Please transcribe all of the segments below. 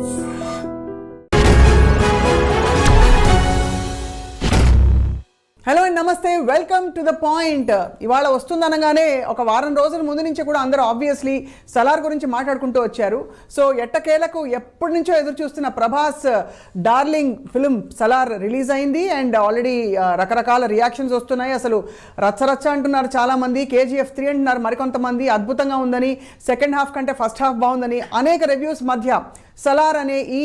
Hello and నమస్తే, welcome to the point. ఇవాళ వస్తుందనగానే ఒక వారం రోజుల ముందు నుంచి కూడా అందరూ ఆబ్వియస్లీ సలార్ గురించి మాట్లాడుకుంటూ వచ్చారు. సో ఎట్టకేలకు ఎప్పటి నుంచో ఎదురు చూస్తున్న Prabhas darling film Salaar release అయింది అండ్ ఆల్రెడీ రకరకాల రియాక్షన్స్ వస్తున్నాయి. అసలు రచ్చరచ్చ అంటున్నారు చాలామంది, KGF 3 అంటున్నారు మరికొంతమంది, అద్భుతంగా ఉందని, సెకండ్ హాఫ్ కంటే ఫస్ట్ హాఫ్ బాగుందని. అనేక రివ్యూస్ మధ్య సలార్ అనే ఈ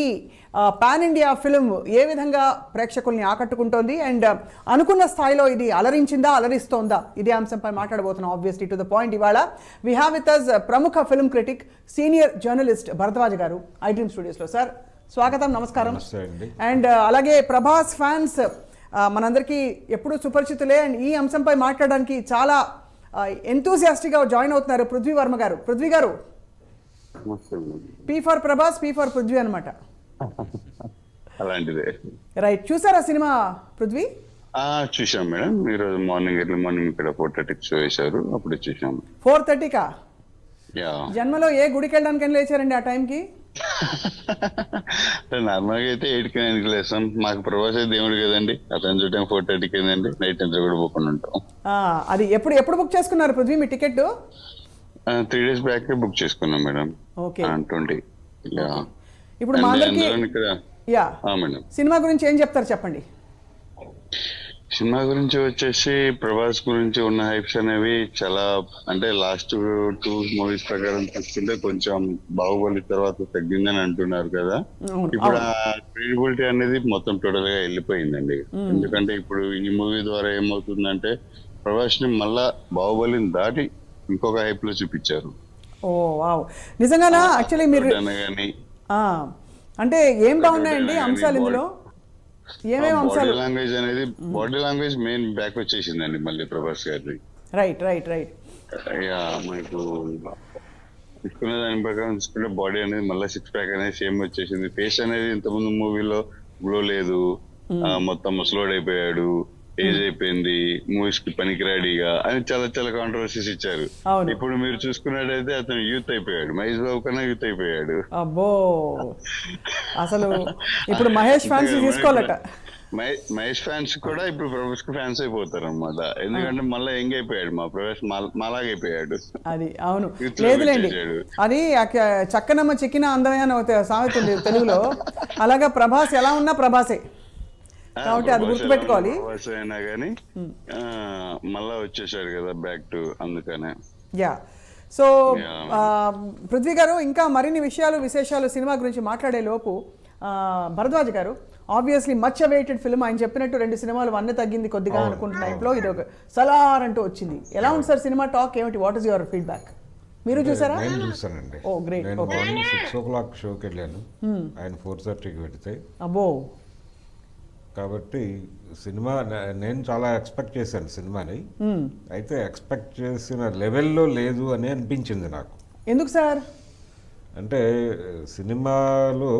పాన్ ఇండియా ఫిల్మ్ ఏ విధంగా ప్రేక్షకుల్ని ఆకట్టుకుంటోంది అండ్ అనుకున్న స్థాయిలో ఇది అలరించిందా, అలరిస్తోందా, ఇదే అంశంపై మాట్లాడబోతున్నాం. Obviously to the point. ఇవాళ వి హ్యావ్ విత్ అస్ ప్రముఖ film critic, senior journalist Bharadwaj గారు iDream స్టూడియోస్లో. సార్ స్వాగతం, నమస్కారం. అండ్ అలాగే ప్రభాస్ ఫ్యాన్స్ మనందరికీ ఎప్పుడూ సుపరిచితులే అండ్ ఈ అంశంపై మాట్లాడడానికి చాలా ఎంతూసియాస్టిక్గా జాయిన్ అవుతున్నారు పృథ్వీ వర్మ గారు. పృథ్వీ గారు, P for Prabhas, P for Prithvi అనమాట. అలాంటిదే. రైట్, చూసారా సినిమా పృథ్వీ? చూసాం మేడం. ఈరోజు ఎర్లీ మార్నింగ్ ఇక్కడ 4:30 షో వేశారు, అప్పుడు చూసాం. 4:30కా? యా. జన్మలో ఏ గుడికి వెళ్ళడానికి లేచారండి ఆ టైంకి? నార్మల్ గా అయితే 8కి 9కి లేస్తాం. మాకు ప్రభాస్ దేవుడు కదండి, అతను చూడటం 4:30కి ఏందండి, నైట్ అంతా కూడా పోకుండా ఉంటాం. అది ఎప్పుడు బుక్ చేసుకున్నారు పృథ్వీ మీ టికెట్? 3 days బ్యాక్ బుక్ చేసుకున్నాం మేడం. ఓకే. 20. యా. ఇప్పుడు మా అందరికి యా మేడం, సినిమా గురించి ఏం చెప్తారు చెప్పండి. సినిమా గురించి వచ్చేసి ప్రభాస్ గురించి ఉన్న హైప్స్ అనేవి చాలా, అంటే లాస్ట్ 2 మూవీస్ ప్రకారం చూస్తుంటే కొంచెం బాహుబలి తర్వాత తగ్గిందని అంటున్నారు కదా. ఇప్పుడు ఆ క్రెడిబిలిటీ అనేది మొత్తం టోటల్ గా వెళ్ళిపోయిందండి. ఎందుకంటే ఇప్పుడు ఈ మూవీ ద్వారా ఏమవుతుందంటే ప్రభాస్ ని మళ్ళా బాహుబలిని దాటి ఇంకొక హైప్ లో చూపించారు. ఓ వావ్, నిజంగానా? యాక్చువల్లీ మీరు అంటే ఏం బాగున్నాయండి అంశాలు ఇందులో? ఏమేమి అంశాలు? బాడీ లాంగ్వేజ్ మెయిన్ బ్యాక్ వచ్చేసిందండి మళ్ళీ ప్రభాస్ గారి. Right right right. యా, మనకు తీసుకున్న దాని ప్రకారం తీసుకుంటే బాడీ అనేది మళ్ళీ 6 ప్యాక్ అనేది సేమ్ వచ్చేసింది. ఫేస్ అనేది ఇంతకుముందు మూవీలో గ్లో లేదు, మొత్తం ముసలోడ్ అయిపోయాడు, ఏజ్ అయిపోయింది, మూవీస్ కి పనికిరాడిగా అని చాలా చాలా కాంట్రవర్సీస్ ఇచ్చారు. ఇప్పుడు మీరు చూసుకున్నట్టయితే అతను యూత్ అయిపోయాడు, మహేష్ బాబు కన్నా యూత్ అయిపోయాడు. అబ్బో, అసలు ఇప్పుడు మహేష్ ఫ్యాన్స్ తీసుకోవాలట. మహేష్ ఫ్యాన్స్ కూడా ఇప్పుడు ప్రభాస్ కి ఫ్యాన్స్ అయిపోతారు అనమాట. ఎందుకంటే మళ్ళీ యంగ్ అయిపోయాడు మా ప్రభాస్, మాలాగైపోయాడు. అది అవును, లేదులేండి, అది చక్కనమ్మ చిక్కిన అందమైన సామెత ఉంది తెలుగులో. అలాగా ప్రభాస్ ఎలా ఉన్నా ప్రభాసే కాబట్టి అది గుర్తుపెట్టుకోవాలి. అయినా కానీ మళ్ళా వచ్చేసాడు కదా బ్యాక్ టు, అందుకనే. యా. సో పృథ్వీ గారు, ఇంకా మరిన్ని విశేషాలు సినిమా గురించి మాట్లాడే లోపు భరద్వాజ్ గారు, ఆబ్వియస్లీ మచ్ అవైటెడ్ ఫిల్మ్. ఆయన చెప్పినట్టు 2 సినిమాలు వన్న తగ్గింది కొద్దిగా అనుకుంటున్న టైంలో ఇది ఒక సలార్ అంటూ వచ్చింది. ఎలా ఉంది సార్ సినిమా? టాక్ ఏమిటి? What is your feedback? మీరు చూసారా? నేను చూసానండి. ఓ గ్రేట్. ఓకే. 6 o'clock షోకి వెళ్ళాను, ఆయన 4:30కి పెడితే. అబ్బో. కాబట్టి సినిమా నేను చాలా ఎక్స్పెక్ట్ చేశాను సినిమాని. అయితే ఎక్స్పెక్ట్ చేసిన లెవెల్లో లేదు అని అనిపించింది నాకు. ఎందుకు సార్? అంటే సినిమాలో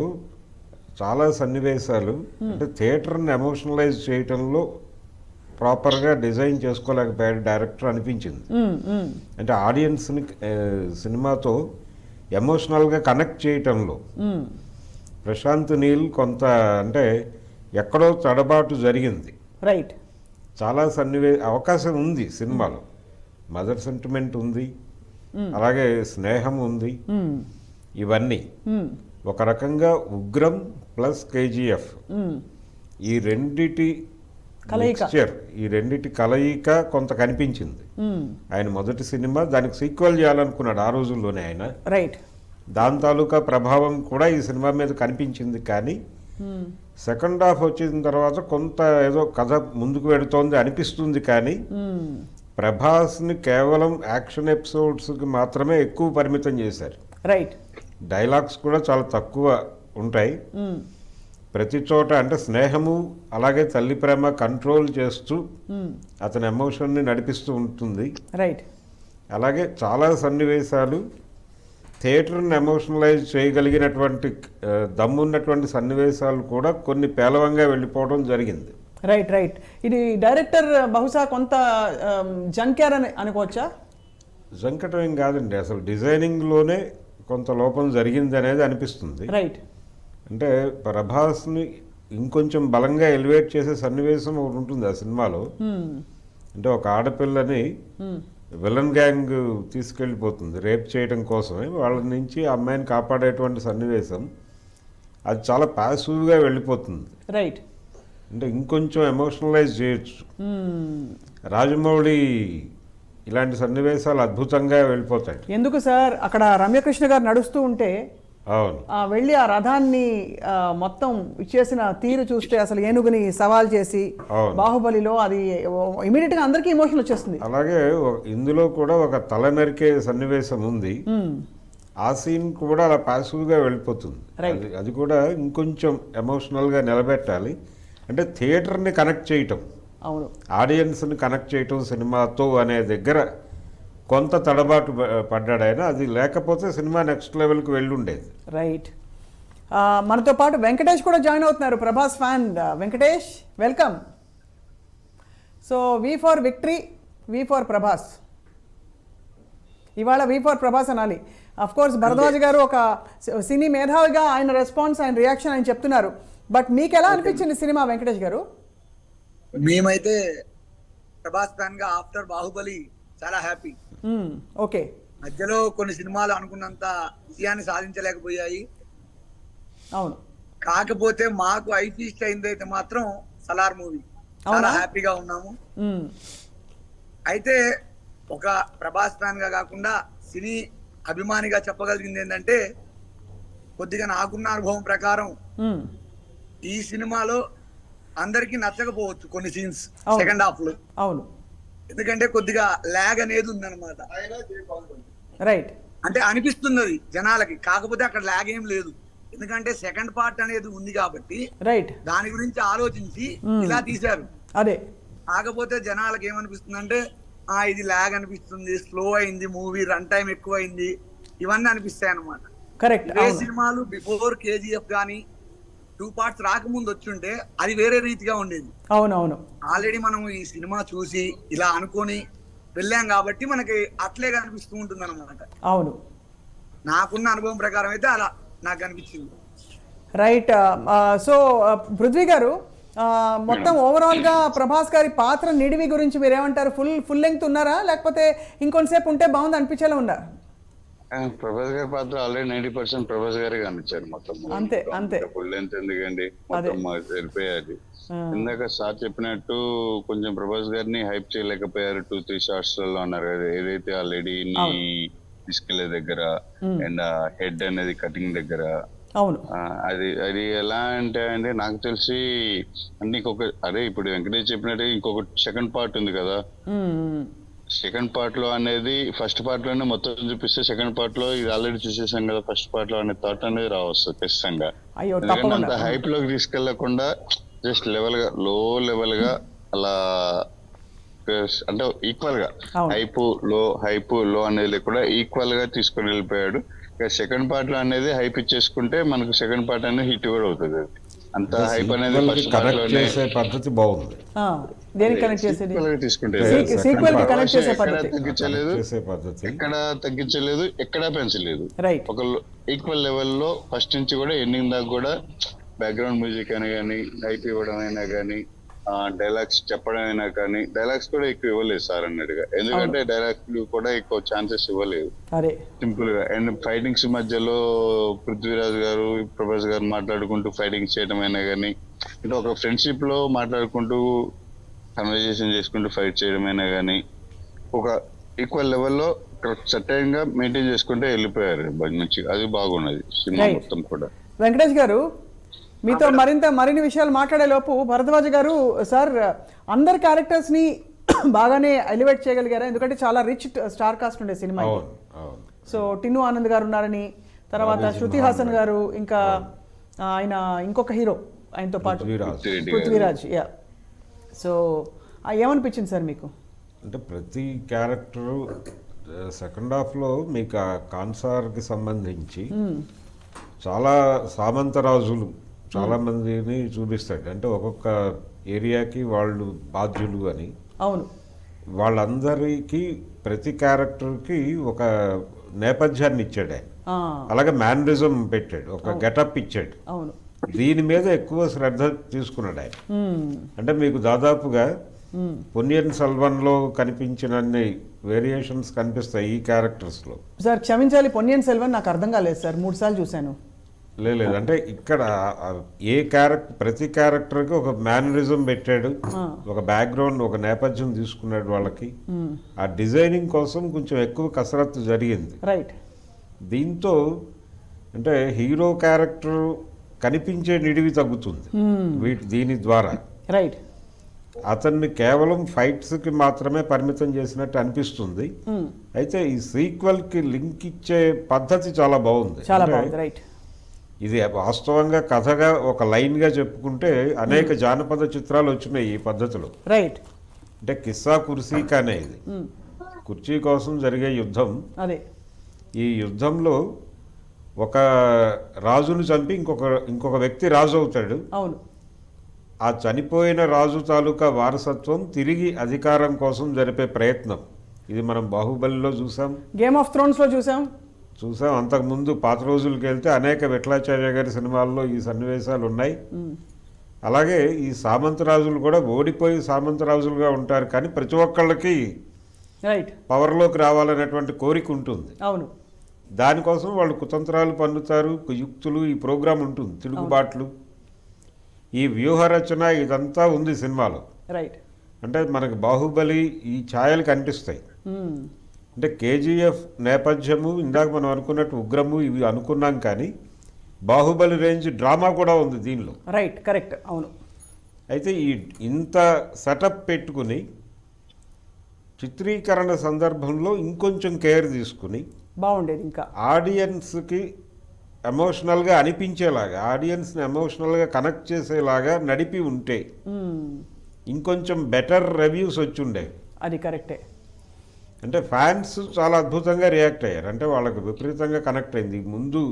చాలా సన్నివేశాలు అంటే థియేటర్ని ఎమోషనలైజ్ చేయటంలో ప్రాపర్గా డిజైన్ చేసుకోలేకపోయాడు డైరెక్టర్ అనిపించింది. అంటే ఆడియన్స్ని సినిమాతో ఎమోషనల్గా కనెక్ట్ చేయటంలో ప్రశాంత్ నీల్ కొంత అంటే ఎక్కడో తడబాటు జరిగింది. రైట్. చాలా అవకాశం ఉంది సినిమాలో. మదర్ సెంటిమెంట్ ఉంది, అలాగే స్నేహం ఉంది. ఇవన్నీ ఒక రకంగా ఉగ్రం ప్లస్ KGF ఈ రెండిటి మిక్స్చర్, ఈ రెండిటి కలయిక కొంత కనిపించింది. ఆయన మొదటి సినిమా, దానికి సీక్వెల్ చేయాలనుకున్నాడు ఆ రోజుల్లోనే ఆయన. రైట్. దాని తాలూకా ప్రభావం కూడా ఈ సినిమా మీద కనిపించింది. కానీ సెకండ్ హాఫ్ వచ్చిన తర్వాత కొంత ఏదో కథ ముందుకు వెడుతోంది అనిపిస్తుంది. కానీ ప్రభాస్ని కేవలం యాక్షన్ ఎపిసోడ్స్కి మాత్రమే ఎక్కువ పరిమితం చేశారు. రైట్. డైలాగ్స్ కూడా చాలా తక్కువ ఉంటాయి ప్రతి చోట. అంటే స్నేహము అలాగే తల్లి ప్రేమ కంట్రోల్ చేస్తూ అతని ఎమోషన్ని నడిపిస్తూ ఉంటుంది. రైట్. అలాగే చాలా సన్నివేశాలు థియేటర్ని ఎమోషనలైజ్ చేయగలిగినటువంటి దమ్మున్నటువంటి సన్నివేశాలు కూడా కొన్ని పేలవంగా వెళ్ళిపోవడం జరిగింది. Right right. ఇది డైరెక్టర్ బహుశా కొంత జంక్యార్ అని అనుకోవచ్చా? జంకటం ఏం కాదండి, అసలు డిజైనింగ్లోనే కొంత లోపం జరిగింది అనేది అనిపిస్తుంది. రైట్. అంటే ప్రభాస్ని ఇంకొంచెం బలంగా ఎలివేట్ చేసే సన్నివేశం ఒకటి ఉంటుంది ఆ సినిమాలో. అంటే ఒక ఆడపిల్లని విలన్ గ్యాంగ్ తీసుకెళ్ళిపోతుంది రేప్ చేయడం కోసమే, వాళ్ళ నుంచి ఆ అమ్మాయిని కాపాడేటువంటి సన్నివేశం. అది చాలా ప్యాసివ్గా వెళ్ళిపోతుంది. రైట్. అంటే ఇంకొంచెం ఎమోషనలైజ్ చేయొచ్చు. రాజమౌళి ఇలాంటి సన్నివేశాలు అద్భుతంగా వెళ్ళిపోతాయి. ఎందుకు సార్, అక్కడ రమ్యకృష్ణ గారు నడుస్తూ ఉంటే అవును, వెళ్ళి ఆ రథాన్ని మొత్తం ఇచ్చేసిన తీరు చూస్తే అసలు ఏనుగుని సవాల్ చేసి బాహుబలిలో అది ఇమీడియట్ గా అందరికీ ఎమోషన్ వచ్చేస్తుంది. అలాగే ఇందులో కూడా ఒక తల నరికే సన్నివేశం ఉంది. ఆ సీన్ కూడా అలా పాసివ్గా వెళ్ళిపోతుంది. అది కూడా ఇంకొంచెం ఎమోషనల్గా నిలబెట్టాలి. అంటే థియేటర్ని కనెక్ట్ చేయటం, అవును, ఆడియన్స్ని కనెక్ట్ చేయటం సినిమాతో అనే దగ్గర కొంత తడబాటు పడ్డాడు ఆయన. అది లేకపోతే సినిమా నెక్స్ట్ లెవెల్కి వెళ్ళుండేది. రైట్. మనతో పాటు వెంకటేష్ కూడా జాయిన్ అవుతున్నారు, Prabhas fan. Venkatesh, welcome. So V for victory, V for Prabhas. ఇవాళ వి ఫర్ ప్రభాస్ అనాలి. అఫ్ కోర్స్ భరద్వాజ్ గారు ఒక సినీ మేధావిగా ఆయన రెస్పాన్స్, ఆయన రియాక్షన్ ఆయన చెప్తున్నారు. బట్ మీకు ఎలా అనిపించింది సినిమా, వెంకటేష్ గారు? మేమైతే ప్రభాస్ ఫ్యాన్ గా ఆఫ్టర్ బాహుబలి చాలా హ్యాపీ. ఓకే. మధ్యలో కొన్ని సినిమాలు అనుకున్నంత విజయాన్ని సాధించలేకపోయాయి. అవును. కాకపోతే మాకు ఐ ఫీస్ట్ అయిందైతే మాత్రం సలార్ మూవీ. చాలా హ్యాపీగా ఉన్నాము. అయితే ఒక ప్రభాస్ ఫ్యాన్ గా కాకుండా సినీ అభిమానిగా చెప్పగలిగింది ఏంటంటే, కొద్దిగా నాకున్న అనుభవం ప్రకారం ఈ సినిమాలో అందరికీ నచ్చకపోవచ్చు కొన్ని సీన్స్ సెకండ్ హాఫ్ లో. అవును. ఎందుకంటే కొద్దిగా ల్యాగ్ అనేది ఉందన్నమాట. రైట్. అంటే అనిపిస్తున్నది జనాలకి, కాకపోతే అక్కడ ల్యాగ్ ఏం లేదు. ఎందుకంటే సెకండ్ పార్ట్ అనేది ఉంది కాబట్టి రైట్, దాని గురించి ఆలోచించి ఇలా తీశారు. అదే. కాకపోతే జనాలకి ఏమనిపిస్తుంది అంటే, ఇది ల్యాగ్ అనిపిస్తుంది, స్లో అయింది, మూవీ రన్ టైం ఎక్కువ అయింది, ఇవన్నీ అనిపిస్తాయి అన్నమాట. కరెక్ట్. ఏ సినిమాలు బిఫోర్ కేజీఎఫ్ గానీ 2 పార్ట్స్ రాకముందు వచ్చుంటే అది వేరే రీతిగా ఉండేది. అవునవును. ఆల్రెడీ మనం ఈ సినిమా చూసి ఇలా అనుకొని వెళ్ళాం కాబట్టి మనకి అట్లే కనిపిస్తూ ఉంటుంది అన్నమాట. అవును. నాకున్న అనుభవం ప్రకారం అయితే అలా నాకు అనిపించింది. రైట్. సో పృథ్వీ గారు, మొత్తం ఓవరాల్ గా ప్రభాస్ గారి పాత్ర నిడివి గురించి మీరేమంటారు? ఫుల్ లెంగ్త్ ఉన్నారా, లేకపోతే ఇంకొంతసేపు ఉంటే బాగుంది అనిపించేలా ఉందా? ప్రభాస్ గారి పాత్ర ఆల్రెడీ 90% ప్రభాస్ గారే కనిపించారు మొత్తం. అంతే అంతే. ఫుల్ లెంత్ ఎందుకండి, మొత్తం సరిపోయాది. ఇందాక సార్ చెప్పినట్టు కొంచెం ప్రభాస్ గారిని హైప్ చేయలేకపోయారు 2-3 షార్ట్స్ లలో అన్నారు కదా. ఏదైతే ఆ లేడీని తీసుకెళ్లే దగ్గర అండ్ హెడ్ అనేది కటింగ్ దగ్గర, అవును, అది ఎలా అంటే అండి, నాకు తెలిసి ఇంకొక ఇప్పుడు వెంకటేష్ చెప్పినట్టు ఇంకొక సెకండ్ పార్ట్ ఉంది కదా. సెకండ్ పార్ట్ లో అనేది ఫస్ట్ పార్ట్ లోనే మొత్తం చూపిస్తే, సెకండ్ పార్ట్ లో ఇది ఆల్రెడీ చూసేసాం కదా, ఫస్ట్ పార్ట్ లో అనే థాట్ అనేది రావచ్చు ఖచ్చితంగా. అంత హైప్ లోకి తీసుకెళ్లకుండా జస్ట్ లెవెల్ గా, లో లెవెల్ గా అలా, అంటే ఈక్వల్ గా హైప్ లో అనేది లేకుండా ఈక్వల్ గా తీసుకొని వెళ్ళిపోయాడు. ఇక సెకండ్ పార్ట్ లో అనేది హైప్ ఇచ్చేసుకుంటే మనకు సెకండ్ పార్ట్ అనేది హిట్ కూడా అవుతుంది. అంత హైప్ అనేది ఫస్ట్ పార్ట్ లోనే పద్ధతి బాగుంది. ఎక్కడ తగ్గించలేదు, ఎక్కడా పెంచలేదు. ఒక ఈక్వల్ లెవెల్లో ఫస్ట్ నుంచి కూడా ఎండింగ్ దాకా కూడా బ్యాక్గ్రౌండ్ మ్యూజిక్ అయినా కానీ, హైప్ ఇవ్వడం అయినా కానీ, డైలాగ్స్ చెప్పడం అయినా కానీ, డైలాగ్స్ కూడా ఎక్కువ ఇవ్వలేదు సార్ అన్నట్టుగా. ఎందుకంటే డైలాగ్స్ కూడా ఎక్కువ ఛాన్సెస్ ఇవ్వలేదు, సింపుల్ గా. అండ్ ఫైటింగ్స్ మధ్యలో పృథ్వీరాజ్ గారు, ప్రభాస్ గారు మాట్లాడుకుంటూ ఫైటింగ్స్ చేయడం అయినా కానీ, అంటే ఒక ఫ్రెండ్షిప్ లో మాట్లాడుకుంటూ కన్వర్జేషన్ చేసుకుంటూ ఫైట్ చేయడం అయినా కానీ, ఒక ఈక్వల్ లెవెల్లో సర్టైన్ గా మెయింటైన్ చేసుకుంటే వెళ్ళిపోయారు మంచిగా. అది బాగున్నది సినిమా మొత్తం కూడా. వెంకటేష్ గారు, మీతో మరిన్ని విషయాలు మాట్లాడే లోపు భరద్వాజ్ గారు, సార్ అందరి క్యారెక్టర్స్ ని బాగానే ఎలివేట్ చేయగలిగారా? ఎందుకంటే చాలా రిచ్ స్టార్ కాస్ట్ ఉండే సినిమా. సో టిన్ను ఆనంద్ గారు ఉన్నారని, తర్వాత శృతి హాసన్ గారు, ఇంకా ఆయన ఇంకొక హీరో ఆయనతో పాటు పృథ్వీరాజ్. సో ఏమనిపించింది సార్ మీకు? అంటే ప్రతి క్యారెక్టరు సెకండ్ హాఫ్లో మీకు ఆ కాన్సార్కి సంబంధించి చాలా సామంతరాజులు చాలామందిని చూపిస్తాడు. అంటే ఒక్కొక్క ఏరియాకి వాళ్ళు బాధ్యులు అని. అవును. వాళ్ళందరికీ ప్రతి క్యారెక్టర్కి ఒక నేపథ్యాన్ని ఇచ్చాడు ఆయన. అలాగే మేనరిజం పెట్టాడు, ఒక గెటప్ ఇచ్చాడు. అవును. దీని మీద ఎక్కువ శ్రద్ధ తీసుకున్నాడు ఆయన. అంటే మీకు దాదాపుగా పొన్నియిన్ సెల్వన్లో కనిపించినన్ని వేరియేషన్స్ కనిపిస్తాయి ఈ క్యారెక్టర్స్లో. సార్ క్షమించాలి, పొన్నియిన్ సెల్వన్ నాకు అర్థం కాలేదు సార్, 3 సార్లు చూశాను. లేదు అంటే ఇక్కడ ప్రతి క్యారెక్టర్కి ఒక మేనరిజం పెట్టాడు, ఒక బ్యాక్గ్రౌండ్, ఒక నేపథ్యం తీసుకున్నాడు వాళ్ళకి. ఆ డిజైనింగ్ కోసం కొంచెం ఎక్కువ కసరత్తు జరిగింది. రైట్. దీంతో అంటే హీరో క్యారెక్టర్ కనిపించే నిడివి తగ్గుతుంది దీని ద్వారా. రైట్. అతన్ని కేవలం ఫైట్స్కి మాత్రమే పరిమితం చేసినట్టు అనిపిస్తుంది. అయితే ఈ సీక్వెల్కి లింక్ ఇచ్చే పద్ధతి చాలా బాగుంది. చాలా బాగుంది. రైట్. ఇది వాస్తవంగా కథగా ఒక లైన్గా చెప్పుకుంటే అనేక జానపద చిత్రాలు వచ్చినాయి ఈ పద్ధతిలో. రైట్. అంటే కిస్సా కుర్సీ కానే ఇది, కుర్చీ కోసం జరిగే యుద్ధం. అదే ఈ యుద్ధంలో ఒక రాజును చంపి ఇంకొక వ్యక్తి రాజు అవుతాడు. అవును. ఆ చనిపోయిన రాజు తాలూకా వారసత్వం తిరిగి అధికారం కోసం జరిపే ప్రయత్నం. ఇది మనం బాహుబలిలో చూసాం, గేమ్ ఆఫ్ థ్రోన్స్లో చూసాం. అంతకుముందు పాత రోజులకి వెళ్తే అనేక విఠలాచార్య గారి సినిమాల్లో ఈ సన్నివేశాలు ఉన్నాయి. అలాగే ఈ సామంతరాజులు కూడా ఓడిపోయి సామంతరాజులుగా ఉంటారు, కానీ ప్రతి ఒక్కళ్ళకి రైట్ పవర్లోకి రావాలనేటువంటి కోరిక ఉంటుంది. అవును. దానికోసం వాళ్ళు కుతంత్రాలు పన్నుతారు, యుక్తులు, ఈ ప్రోగ్రాం ఉంటుంది, తిరుగుబాట్లు, ఈ వ్యూహరచన ఇదంతా ఉంది సినిమాలో. రైట్. అంటే మనకు బాహుబలి ఈ ఛాయలు కనిపిస్తాయి. అంటే కేజీఎఫ్ నేపథ్యము, ఇందాక మనం అనుకున్నట్టు ఉగ్రము, ఇవి అనుకున్నాం, కానీ బాహుబలి రేంజ్ డ్రామా కూడా ఉంది దీనిలో. రైట్. కరెక్ట్. అవును. అయితే ఇంత సెటప్ పెట్టుకుని చిత్రీకరణ సందర్భంలో ఇంకొంచెం కేర్ తీసుకుని బాగుండేది. ఇంకా ఆడియన్స్కి ఎమోషనల్గా అనిపించేలాగా, ఆడియన్స్ని ఎమోషనల్గా కనెక్ట్ చేసేలాగా నడిపి ఉంటే ఇంకొంచెం బెటర్ రివ్యూస్ వచ్చి ఉండేవి. అది కరెక్టే. అంటే ఫ్యాన్స్ చాలా అద్భుతంగా రియాక్ట్ అయ్యారు. అంటే వాళ్ళకు విపరీతంగా కనెక్ట్ అయింది. ముందు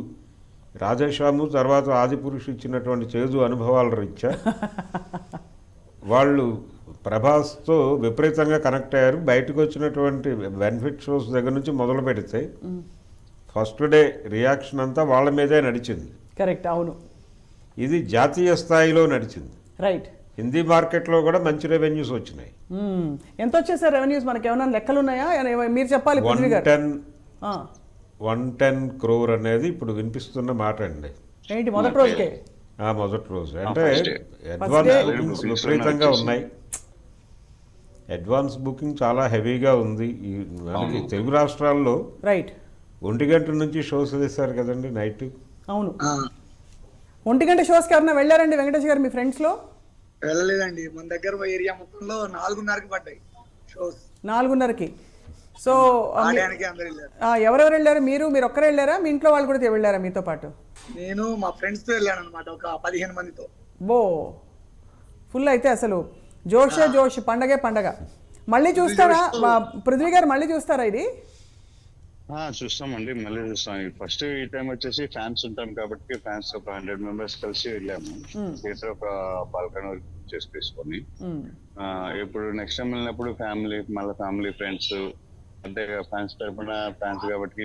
రాధేశ్యాము, తర్వాత ఆదిపురుషు ఇచ్చినటువంటి చేదు అనుభవాల రీత్యా వాళ్ళు ప్రభాస్తో విపరీతంగా కనెక్ట్ అయ్యారు. బయటకు వచ్చినటువంటి బెనిఫిట్ షోస్ దగ్గర నుంచి మొదలు పెడితే ఫస్ట్ డే రియాక్షన్ అంతా వాళ్ళ మీదే నడిచింది. కరెక్ట్. అవును. ఇది జాతీయ స్థాయిలో నడిచింది. రైట్. హిందీ మార్కెట్లో కూడా మంచి రెవెన్యూస్ వచ్చినాయి. ఎంత వచ్చాయి సార్ రెవెన్యూస్? మనకి ఏమైనా లెక్కలు ఉన్నాయా? మీరు చెప్పాలి. 110 crore అనేది ఇప్పుడు వినిపిస్తున్న మాట అండి. ఏంటి మొదటి రోజుకే? మొదటి రోజు అంటే అడ్వాన్స్ బుకింగ్స్ విపరీతంగా ఉన్నాయి. అడ్వాన్స్ బుకింగ్ చాలా హెవీగా ఉంది ఈ మనకి తెలుగు రాష్ట్రాల్లో. రైట్. 1 గంట నుంచి షోస్ వేశారు కదండి నైట్. అవును. 1 గంట షోస్కి ఎవరైనా వెళ్ళారండి వెంకటేష్ గారు మీ ఫ్రెండ్స్లో? వెళ్ళలేదండి. మన దగ్గర ఏరియా మొత్తంలో 4:30కి పడ్డాయి షోస్. 4:30కి. సో ఆడడానికి అందరు వెళ్ళారు. ఎవరెవరు వెళ్ళారు? మీరు ఒక్కరే వెళ్ళారా? మీ ఇంట్లో వాళ్ళు కూడా వెళ్ళారా మీతో పాటు? నేను మా ఫ్రెండ్స్తో వెళ్ళాను అనమాట, ఒక 15 మందితో. బో ఫుల్. అయితే అసలు జోష్, పండగే పండగ. మళ్ళీ చూస్తారా పృథ్వీ గారు? మళ్ళీ చూస్తారా ఇది? చూస్తామండి, మళ్ళీ చూస్తాం. ఫస్ట్ ఈ టైం వచ్చేసి ఫ్యాన్స్ ఉంటాం కాబట్టి ఫ్యాన్స్ ఒక 100 members కలిసి వెళ్ళాము. థియేటర్ ఒక బాల్కనీ చేసి తీసుకొని. ఇప్పుడు నెక్స్ట్ టైం వెళ్ళినప్పుడు ఫ్యామిలీ ఫ్రెండ్స్, అంటే ఫ్యాన్స్ తరపున ఫ్యాన్స్ కాబట్టి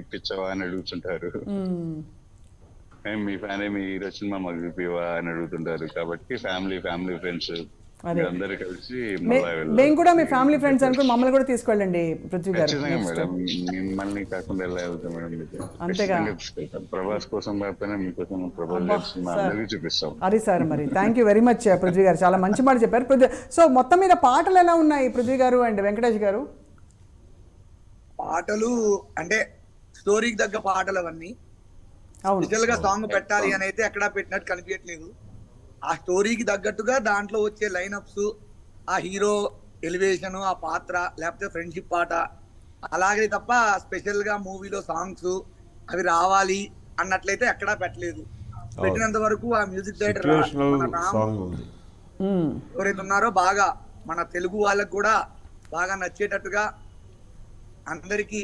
ఇప్పించవా అని అడుగుతుంటారు. మీ ఫ్యాన్ మీ హీరో సినిమా మాకు ఇప్పివా అని అడుగుతుంటారు. కాబట్టి ఫ్యామిలీ ఫ్రెండ్స్ అందరు కలిసి మేము కూడా మీ ఫ్యామిలీ ఫ్రెండ్స్ అనుకుని మమ్మల్ని కూడా తీసుకెళ్ళండి పృథ్వీ గారు. మేడం మిమ్మల్ని కాకుండా ఎలా వెళ్తాం మేడం? అంతేగా. ప్రభాస్ కోసం కాకపోయినా మీకోసం ప్రభాస్ చూపిస్తాం. అది సార్. మరి thank you very much Prithvi గారు, చాలా మంచి మాట చెప్పారు. సో మొత్తం మీద పాటలు ఎలా ఉన్నాయి పృథ్వీ గారు అండ్ వెంకటేష్ గారు? పాటలు అంటే స్టోరీకి తగ్గ పాటలు అవన్నీ. స్పెషల్ గా సాంగ్ పెట్టాలి అని అయితే ఎక్కడా పెట్టినట్టు కనిపించట్లేదు. ఆ స్టోరీకి తగ్గట్టుగా దాంట్లో వచ్చే లైనప్స్, ఆ హీరో ఎలివేషన్, ఆ పాత్ర, లేకపోతే ఫ్రెండ్షిప్ పాట, అలాగే తప్ప స్పెషల్ గా మూవీలో సాంగ్స్ అవి రావాలి అన్నట్లయితే ఎక్కడా పెట్టలేదు. పెట్టినంత వరకు ఆ మ్యూజిక్ డైరెక్టర్ ఎవరైతే ఉన్నారో బాగా మన తెలుగు వాళ్ళకు కూడా బాగా నచ్చేటట్టుగా అందరికి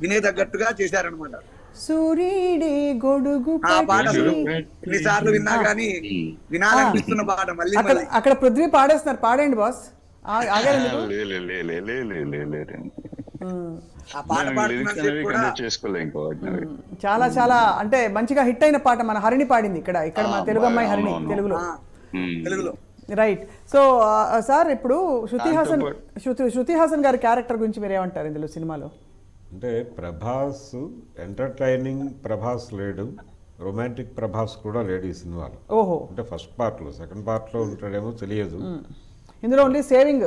వినేదగ్గట్టుగా చేశారనమాట. సూర్యుడే గొడుగు ఆ పాట ఎన్నిసార్లు విన్నా కానీ వినాలనిపిస్తున్న పాట. మళ్ళీ అక్కడ పృథ్వీ పాడేస్తున్నారు, పాడండి బాస్. ఆ పాట లిరిక్స్ పాడుతున్నంతసేపు అనేవి కూడా కండక్ట్ చేసుకోలే ఇంకా వాటిని. చాలా చాలా అంటే మంచిగా హిట్ అయిన పాట మన హరిణి పాడింది ఇక్కడ మన తెలుగు అమ్మాయి హరిణి అవునవును. తెలుగులో. ఆ, తెలుగులో రైట్. సో సార్ ఇప్పుడు దాంతో శృతి హాసన్ గారి క్యారెక్టర్ గురించి మీరు ఏమంటారు ఇందులో సినిమాలో? అంటే ప్రభాస్ ఎంటర్టైనింగ్ ప్రభాస్ లేడు, రొమాంటిక్ ప్రభాస్ కూడా లేడు ఈ సినిమాలో. ఓహో. అంటే ఫస్ట్ పార్ట్లో, సెకండ్ పార్ట్లో ఉంటాడేమో తెలియదు. ఇందులో only saving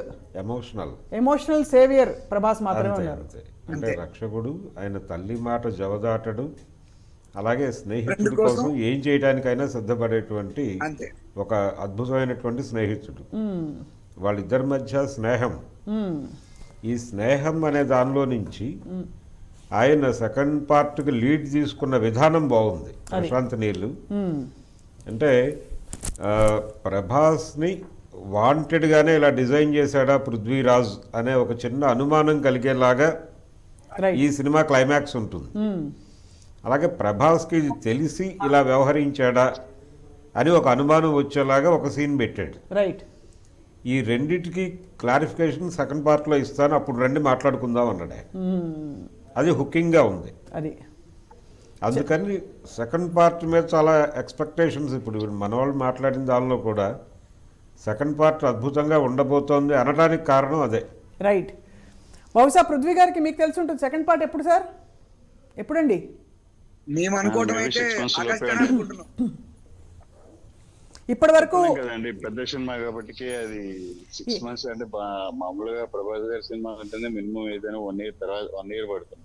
emotional saviour Prabhas మాత్రమే అంతే ఉన్నారు. అంతే. అంటే రక్షకుడు, ఆయన తల్లి మాట జవదాటడు, అలాగే స్నేహితుడి ఫ్రెండ్ కోసం కోసం ఏం చేయడానికైనా సిద్ధపడేటువంటి అంతే. ఒక అద్భుతమైనటువంటి స్నేహితుడు. వాళ్ళిద్దరి మధ్య స్నేహం, ఈ స్నేహం అనే దానిలో నుంచి ఆయన సెకండ్ పార్ట్కి లీడ్ తీసుకున్న విధానం బాగుంది. ప్రశాంత్ నీళ్ళు అంటే ప్రభాస్ని వాంటెడ్గానే ఇలా డిజైన్ చేశాడా పృథ్వీరాజ్ అనే ఒక చిన్న అనుమానం కలిగేలాగా రైట్. ఈ సినిమా క్లైమాక్స్ ఉంటుంది. అలాగే ప్రభాస్కి ఇది తెలిసి ఇలా వ్యవహరించాడా అని ఒక అనుమానం వచ్చేలాగా ఒక సీన్ పెట్టాడు. రైట్. ఈ రెండిటికి క్లారిఫికేషన్ సెకండ్ పార్ట్లో ఇస్తాను, అప్పుడు రండి మాట్లాడుకుందాం అన్నాడు ఆయన. అది హుకింగ్గా ఉంది. అది అందుకని సెకండ్ పార్ట్ మీద చాలా ఎక్స్పెక్టేషన్స్. ఇప్పుడు మన వాళ్ళు మాట్లాడిన దానిలో కూడా సెకండ్ పార్ట్ అద్భుతంగా ఉండబోతోంది అనడానికి కారణం అదే. రైట్. బహుశా పృథ్వీ గారికి మీకు తెలిసి ఉంటుంది సెకండ్ పార్ట్ ఎప్పుడు సార్? ఎప్పుడండి? మేము అనుకోవటం అయితే 6 months ఆగస్ట్ లోపే అని అనుకుంటున్నాం. ఇప్పటి వరకు కదండి పెద్ద సినిమా కాబట్టి అది 6 months అంటే మామూలుగా ప్రభాస్ గారి సినిమా అంటేనే మినిమం ఏదైనా 1 year తర్వాత 1 year పడుతుంది.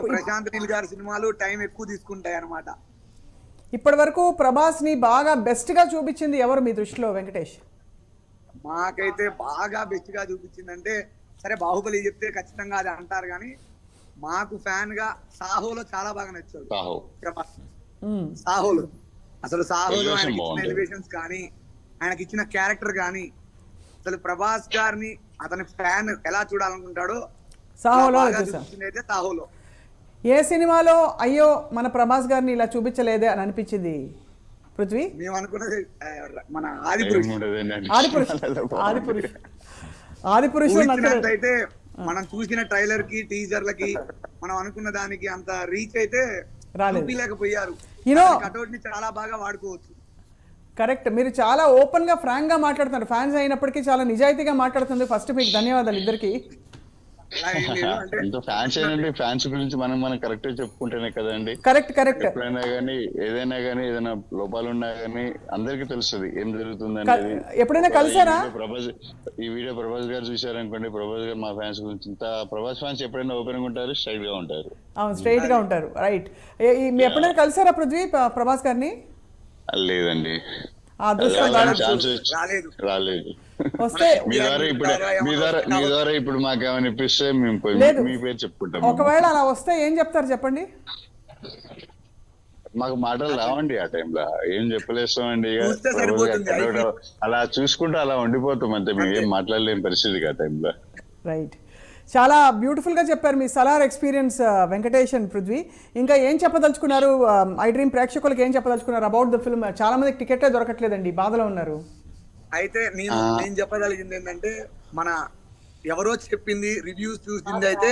ప్రశాంత్ నీల్ గారి సినిమాలు టైం ఎక్కువ తీసుకుంటాయి అన్నమాట. ఇప్పటి వరకు ప్రభాస్ ని బాగా బెస్ట్ గా చూపించింది ఎవరు మీ దృష్టిలో వెంకటేష్? మాకైతే బాగా బెస్ట్ గా చూపించిందంటే, సరే బాహుబలి చెప్తే ఖచ్చితంగా అది అంటారు కానీ మాకు ఫ్యాన్ గా సాహోలో చాలా బాగా నచ్చాడు సాహో. ప్రభాస్. సాహోలో అసలు సాహోలో Elevation ఆయనకి ఇచ్చిన బాగుంది. ఎలివేషన్స్ కానీ, ఆయనకి ఇచ్చిన క్యారెక్టర్ కానీ, అసలు ప్రభాస్ గారిని అతని ఫ్యాన్ ఎలా చూడాలనుకుంటాడో సాహోలో బాగా చూసాం. చూపించింది అయితే సాహోలో. ఏ సినిమాలో అయ్యో మన ప్రభాస్ గారిని ఇలా చూపించలేదే అని అనిపించింది పృథ్వీ? మేము అనుకున్నది మన ఆదిపురుష్. ఏముండదండి. ఆదిపురుషులో ఊహించినట్లయితే మనం చూసిన ట్రైలర్ కి టీజర్లకి మనం అనుకున్న దానికి అంత రీచ్ అయితే రాలేదు. చూపించలేకపోయారు. You know- కటౌట్ ని చాలా బాగా వాడుకోవచ్చు. కరెక్ట్. మీరు చాలా ఓపెన్ గా ఫ్రాంక్ గా మాట్లాడుతున్నారు. ఫ్యాన్స్ అయినప్పటికీ చాలా నిజాయితీగా మాట్లాడుతుంది. ఫస్ట్ మీకు ధన్యవాదాలు ఇద్దరికి. అలా ఏం లేదు అంటే ఎంతో ఫ్యాన్స్ ఏంటంటే ఫ్యాన్స్ గురించి మనం కరెక్ట్ చెప్పుకుంటేనే కదండి. కరెక్ట్. ఎప్పుడైనా కానీ ఏదైనా లోపాలు ఉన్నా కానీ అందరికీ తెలుస్తుంది ఏం జరుగుతుంది అనేది. ఎప్పుడైనా కలిసారా? ఈ వీడియో ప్రభాస్ గారు చూసారనుకోండి, ప్రభాస్ గారు మా ఫ్యాన్స్ గురించి ఇంత ప్రభాస్ ఫ్యాన్స్ ఎప్పుడైనా ఓపెన్ గా ఉంటారు, స్ట్రైట్ గా ఉంటారు. అవును, స్ట్రైట్ గా ఉంటారు. రైట్. మీరు ఎప్పుడైనా కలిసారా పృథ్వీ ప్రభాస్ గారిని? లేదండి, ఆ అదృష్టం రాలేదు. వస్తే మీ ద్వారా ఇప్పుడు మాకేమైనా ఇప్పిస్తే మేము పోయి లేదు. మీ పేరు చెప్పుకుంటాం. ఒకవేళ అలా వస్తే ఏం చెప్తారు చెప్పండి? మాకు మాటలు రావండి ఆ టైంలో, ఏం చెప్పలేస్తామండి. చూస్తే సరిపోతుంది. అలా చూసుకుంటూ అలా ఉండిపోతాం అంతే, మేము ఏం మాట్లాడలేని పరిస్థితి ఆ టైంలో. రైట్. చాలా బ్యూటిఫుల్గా చెప్పారు మీ సలార్ ఎక్స్పీరియన్స్ వెంకటేష్ అండ్ పృథ్వీ. ఇంకా ఏం చెప్పదలుచుకున్నారు? ఐ డ్రీమ్ ప్రేక్షకులకు ఏం చెప్పదలుచుకున్నారు అబౌట్ ద ఫిల్మ్? చాలా మందికి టికెట్లే దొరకట్లేదండి, బాధలో ఉన్నారు. అయితే నేను చెప్పగలిగింది ఏంటంటే, మన ఎవరో చెప్పింది రివ్యూస్ చూసింది అయితే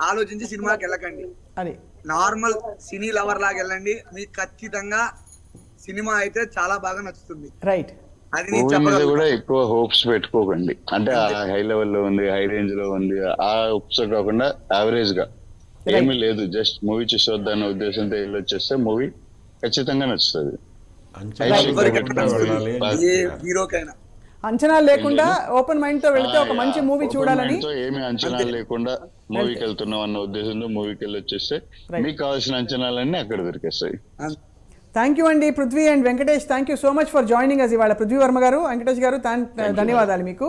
ఆలోచించి సినిమాకి వెళ్ళకండి. అది నార్మల్ సినీ లవర్ లాగా వెళ్ళండి, మీకు ఖచ్చితంగా సినిమా అయితే చాలా బాగా నచ్చుతుంది. రైట్. అది నేను మూవీ మీద చెప్పగలను. కూడా ఎక్కువ హోప్స్ పెట్టుకోకండి. అంటే ఆ హై లెవెల్ లో ఉంది, హై రేంజ్ లో ఉంది, ఆ హోప్స్ కాకుండా యావరేజ్ గా ఏమీ లేదు, జస్ట్ మూవీ చూసొద్దన్న ఉద్దేశంతో వెళ్ళొచ్చేస్తే మూవీ ఖచ్చితంగా నచ్చుతుంది. ఏ హీరోకైనా అంచనాలు లేకుండా ఓపెన్ మైండ్ తో వెళ్తే ఒక మంచి మూవీ చూడాలని. ఏమి అంచనాలు లేకుండా మూవీకి వెళ్తున్నాం అన్న ఉద్దేశంతో మూవీకి వెళ్ళి వచ్చేస్తే మీకు కావాల్సిన అంచనాలన్నీ అక్కడ దొరికేస్తాయి. థ్యాంక్ యూ అండి Prithvi and Venkatesh. Thank you so much for joining us ఇవాళ. పృథ్వీ వర్మ గారు, వెంకటేష్ గారు, ధన్యవాదాలు మీకు.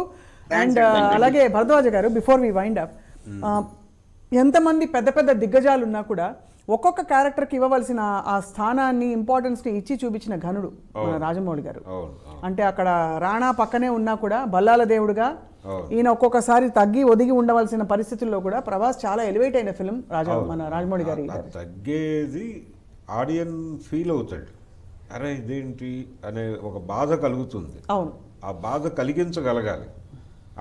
అండ్ అలాగే భరద్వాజ గారు, బిఫోర్ వి వైండ్ అప్, ఎంతమంది పెద్ద పెద్ద దిగ్గజాలు ఉన్నా కూడా ఒక్కొక్క క్యారెక్టర్కి ఇవ్వవలసిన ఆ స్థానాన్ని, ఇంపార్టెన్స్ని ఇచ్చి చూపించిన ఘనుడు మన రాజమౌళి గారు. అంటే అక్కడ రాణా పక్కనే ఉన్నా కూడా బల్లాల దేవుడుగా ఈయన ఒక్కొక్కసారి తగ్గి ఒదిగి ఉండవలసిన పరిస్థితుల్లో కూడా ప్రభాస్ చాలా ఎలివేట్ అయిన ఫిల్మ్ మన రాజమౌళి గారి. తగ్గేది ఆడియన్ ఫీల్ అవుతాడు, అరే ఇదేంటి అనే ఒక బాధ కలుగుతుంది. అవును, ఆ బాధ కలిగించగలగాలి,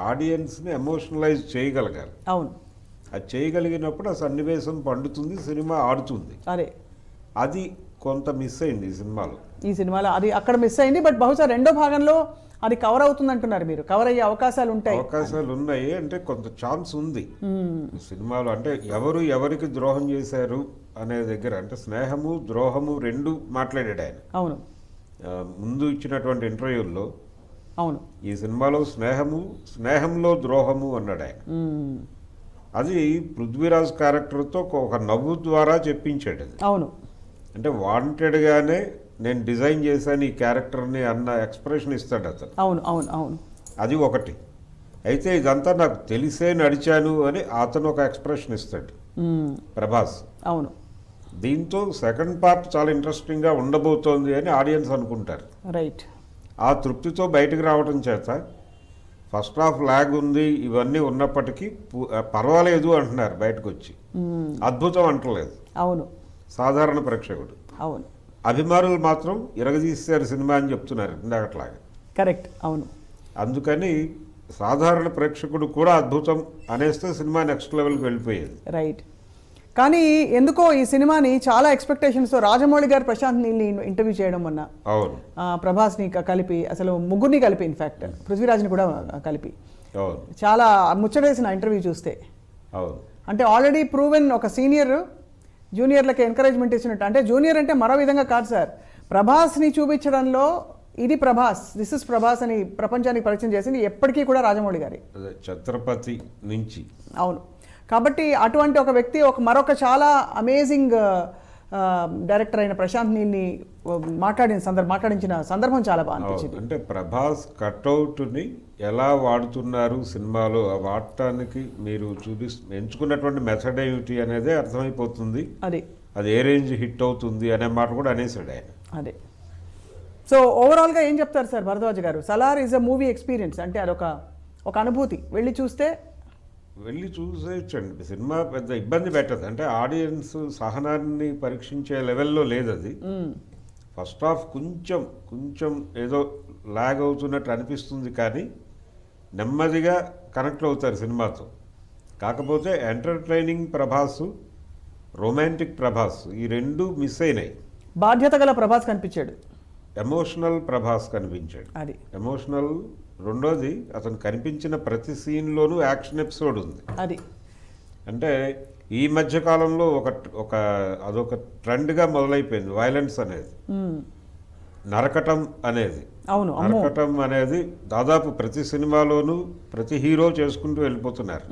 ఆడియన్స్ని ఎమోషనలైజ్ చేయగలగాలి. అవును. అది చేయగలిగినప్పుడు ఆ సన్నివేశం పండుతుంది, సినిమా ఆడుతుంది. అదే అది కొంత మిస్ అయింది ఈ సినిమాలో. ఈ సినిమాలో అది అక్కడ మిస్ అయింది. బట్ బహుశా రెండో భాగంలో అది కవర్ అవుతుంది అంటున్నారు మీరు. కవర్ అయ్యే అవకాశాలు ఉంటాయి. అవకాశాలు ఉన్నాయి అంటే కొంత ఛాన్స్ ఉంది ఈ సినిమాలో. అంటే ఎవరు ఎవరికి ద్రోహం చేశారు అనే దగ్గర, అంటే స్నేహము ద్రోహము రెండు మాట్లాడాడు ఆయన. అవును ముందు ఇచ్చినటువంటి ఇంటర్వ్యూల్లో అవును ఈ సినిమాలో స్నేహంలో ద్రోహము అన్నాడు ఆయన. అది పృథ్వీరాజ్ క్యారెక్టర్తో ఒక నవ్వు ద్వారా చెప్పించాడు అది. అవును అంటే వాంటెడ్గానే నేను డిజైన్ చేశాను ఈ క్యారెక్టర్ని అన్న ఎక్స్ప్రెషన్ ఇస్తాడు అతను. అవును అవును అవును అది ఒకటి. అయితే ఇదంతా నాకు తెలిసే నడిచాను అని అతను ఒక ఎక్స్ప్రెషన్ ఇస్తాడు ప్రభాస్. అవును దీంతో సెకండ్ పార్ట్ చాలా ఇంట్రెస్టింగ్గా ఉండబోతోంది అని ఆడియన్స్ అనుకుంటారు. రైట్. ఆ తృప్తితో బయటకు రావడం చేత ఫస్ట్ హాఫ్ లాగ్ ఉంది ఇవన్నీ ఉన్నప్పటికీ పర్వాలేదు అంటున్నారు బయటకు వచ్చి. అద్భుతం అంటలేదు అవును సాధారణ ప్రేక్షకుడు. అవును అభిమానులు మాత్రం ఇరగదీశారు సినిమా అని చెప్తున్నారు ఇందాకట్లాగా. కరెక్ట్. అవును అందుకని సాధారణ ప్రేక్షకుడు కూడా అద్భుతం అనేస్తే సినిమా నెక్స్ట్ లెవెల్కి వెళ్ళిపోయేది. రైట్. కానీ ఎందుకో ఈ సినిమాని చాలా ఎక్స్పెక్టేషన్స్తో రాజమౌళి గారు ప్రశాంత్ నీల్ని ఇంటర్వ్యూ చేయడం వల్ల, అవును ప్రభాస్ని కలిపి, అసలు ముగ్గురిని కలిపి, ఇన్ఫ్యాక్ట్ పృథ్వీరాజ్ని కూడా కలిపి అవును చాలా ముచ్చటేసిన ఇంటర్వ్యూ చూస్తే. అవును అంటే ఆల్రెడీ ప్రూవెన్ ఒక సీనియర్ జూనియర్లకి ఎంకరేజ్మెంట్ ఇచ్చినట్టు. అంటే జూనియర్ అంటే మరో విధంగా కాదు సార్, ప్రభాస్ని చూపించడంలో ఇది ప్రభాస్, దిస్ ఇస్ ప్రభాస్ అని ప్రపంచానికి పరిచయం చేసింది ఎప్పటికీ కూడా రాజమౌళి గారి. ఛత్రపతి నుంచి. అవును. కాబట్టి అటువంటి ఒక వ్యక్తి మరొక చాలా అమేజింగ్ డైరెక్టర్ అయిన ప్రశాంత్ నీల్ని మాట్లాడించిన సందర్భం చాలా బాగా అనిపించింది. అంటే ప్రభాస్ కట్అవుట్ని ఎలా వాడుతున్నారు సినిమాలో, ఆ వాడటానికి మీరు ఎంచుకున్నటువంటి మెథడ్ ఏమిటి అనేదే అర్థమైపోతుంది. అది ఏ రేంజ్ హిట్ అవుతుంది అనే మాట కూడా అనేసాడు ఆయన. అదే. సో ఓవరాల్గా ఏం చెప్తారు సార్ భరద్వాజ్ గారు? Salaar is a movie experience. అంటే అదొక అనుభూతి. వెళ్ళి చూసేయచ్చండి. సినిమా పెద్ద ఇబ్బంది పెట్టదు. అంటే ఆడియన్స్ సహనాన్ని పరీక్షించే లెవెల్లో లేదు అది. ఫస్ట్ హాఫ్ కొంచెం ఏదో లాగ్ అవుతున్నట్టు అనిపిస్తుంది, కానీ నెమ్మదిగా కనెక్ట్ అవుతారు సినిమాతో. కాకపోతే ఎంటర్టైనింగ్ ప్రభాస్, రొమాంటిక్ ప్రభాస్ ఈ రెండు మిస్ అయినాయి. బాధ్యత గల ప్రభాస్ కనిపించాడు, ఎమోషనల్ ప్రభాస్ కనిపించాడు. అది ఎమోషనల్. రెండోది, అతను కనిపించిన ప్రతి సీన్లోనూ యాక్షన్ ఎపిసోడ్ ఉంది. అది అంటే ఈ మధ్య కాలంలో అదొక ట్రెండ్గా మొదలైపోయింది వైలెన్స్ అనేది, నరకటం అనేది. అవును, నరకటం అనేది దాదాపు ప్రతి సినిమాలోనూ ప్రతి హీరో చేసుకుంటూ వెళ్ళిపోతున్నారు.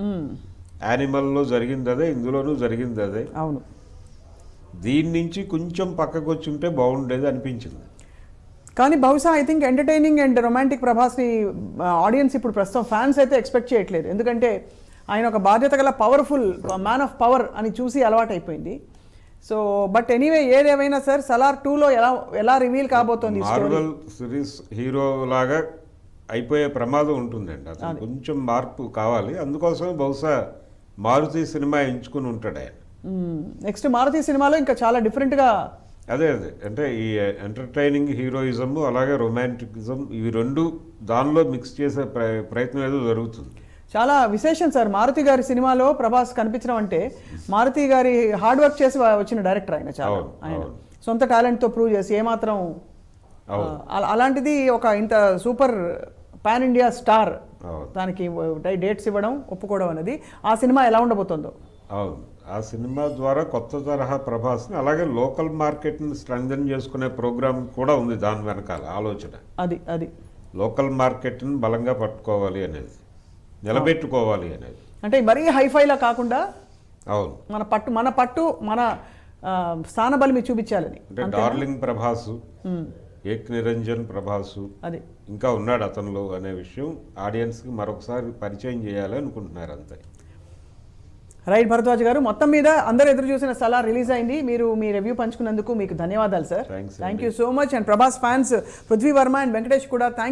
యానిమల్లో జరిగింది అదే, ఇందులోనూ జరిగింది అదే. అవును. దీని నుంచి కొంచెం పక్కకు వచ్చి ఉంటే బాగుండేది అనిపించింది. కానీ బహుశా I think entertaining and romantic ప్రభాస్ని ఆడియన్స్ ఇప్పుడు ప్రస్తుతం ఫ్యాన్స్ అయితే ఎక్స్పెక్ట్ చేయట్లేదు. ఎందుకంటే ఆయన ఒక బాధ్యత గల పవర్ఫుల్ మ్యాన్ ఆఫ్ పవర్ అని చూసి అలవాటైపోయింది. సో బట్ ఎనీవే, ఏదేమైనా సార్, సలార్ 2లో ఎలా రివీల్ కాబోతోంది? మార్వెల్ సిరీస్ హీరో లాగా అయిపోయే ప్రమాదం ఉంటుందండి. అతను కొంచెం మార్పు కావాలి. అందుకోసం బహుశా మారుతి సినిమా ఎంచుకుని ఉంటాడు ఆయన. నెక్స్ట్ మారుతి సినిమాలో ఇంకా చాలా డిఫరెంట్గా. అదే అంటే ఈ ఎంటర్టైనింగ్ హీరోయిజం అలాగే రొమాంటికిజం ఇవి రెండు దానిలో మిక్స్ చేసే ప్రయత్నం ఏదో జరుగుతుంది. చాలా విశేషం సార్ మారుతి గారి సినిమాలో ప్రభాస్ కనిపించడం అంటే. మారుతి గారి హార్డ్ వర్క్ చేసి వచ్చిన డైరెక్టర్ ఆయన. చాలా ఆయన సొంత టాలెంట్తో ప్రూవ్ చేసి ఏమాత్రం అలాంటిది ఒక ఇంత సూపర్ పాన్ ఇండియా స్టార్ దానికి డేట్స్ ఇవ్వడం, ఒప్పుకోవడం అనేది ఆ సినిమా ఎలా ఉండబోతుందో. అవును, ఆ సినిమా ద్వారా కొత్త తరహా ప్రభాస్ని అలాగే లోకల్ మార్కెట్ని స్ట్రెంగ్థెన్ చేసుకునే ప్రోగ్రామ్ కూడా ఉంది దాని వెనకాల ఆలోచన. అది లోకల్ మార్కెట్ని బలంగా పట్టుకోవాలి అనేది, నిలబెట్టుకోవాలి అనేది. అంటే మరీ హైఫైలా కాకుండా అవును మన పట్టు మన స్థానబలిమి చూపించాలని. అంటే డార్లింగ్ ప్రభాసు, ఏక్ నిరంజన్ ప్రభాసు అది ఇంకా ఉన్నాడు అతనిలో అనే విషయం ఆడియన్స్కి మరొకసారి పరిచయం చేయాలి అనుకుంటున్నారు అంతే. రైట్ భరద్వాజ్ గారు, మొత్తం మీద అందరూ ఎదురు చూసిన సలార్ రిలీజ్ అయింది. మీరు మీ రివ్యూ పంచుకున్నందుకు మీకు ధన్యవాదాలు sir. Thank you so much. And Prabhas fans Prithvi Varma and Venkatesh కూడా థ్యాంక్